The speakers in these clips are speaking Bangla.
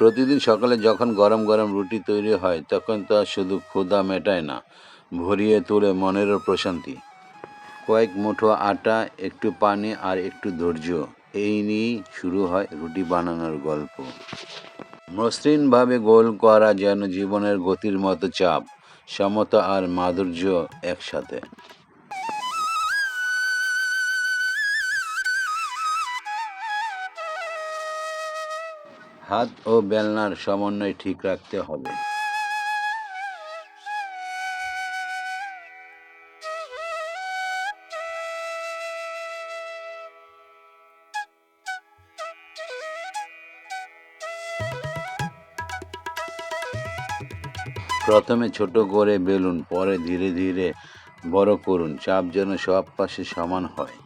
প্রতিদিন সকালে যখন গরম গরম রুটি তৈরি হয় তখন তা শুধু ক্ষুধা মেটায় না, ভরিয়ে তোলে মনেরও প্রশান্তি। কয়েক মুঠো আটা, একটু পানি আর একটু ধৈর্য, এই নিয়েই শুরু হয় রুটি বানানোর গল্প। মসৃণভাবে গোল করা যেন জীবনের গতির মতো চাপ, সমতা আর মাধুর্য একসাথে। হাত ও বেলনার সমন্বয় ঠিক রাখতে হবে। প্রথমে ছোট করে বেলুন, পরে ধীরে ধীরে বড় করুন, চাপ যেন সব পাশে সমান হয়।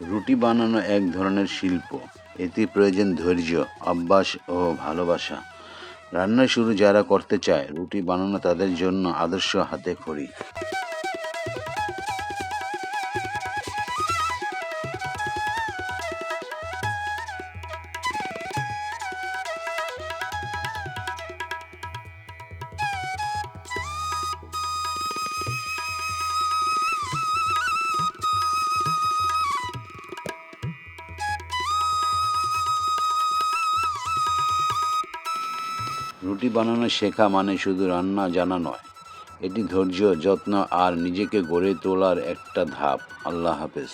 রুটি বানানো এক ধরনের শিল্প। এতে প্রয়োজন ধৈর্য, অভ্যাস ও ভালোবাসা। রান্না শুরু যারা করতে চায়, রুটি বানানো তাদের জন্য আদর্শ হাতেখড়ি। রুটি বানানো শেখা মানে শুধু রান্না জানা নয়, এটি ধৈর্য, যত্ন আর নিজেকে গড়ে তোলার একটা ধাপ। আল্লাহ হাফেজ।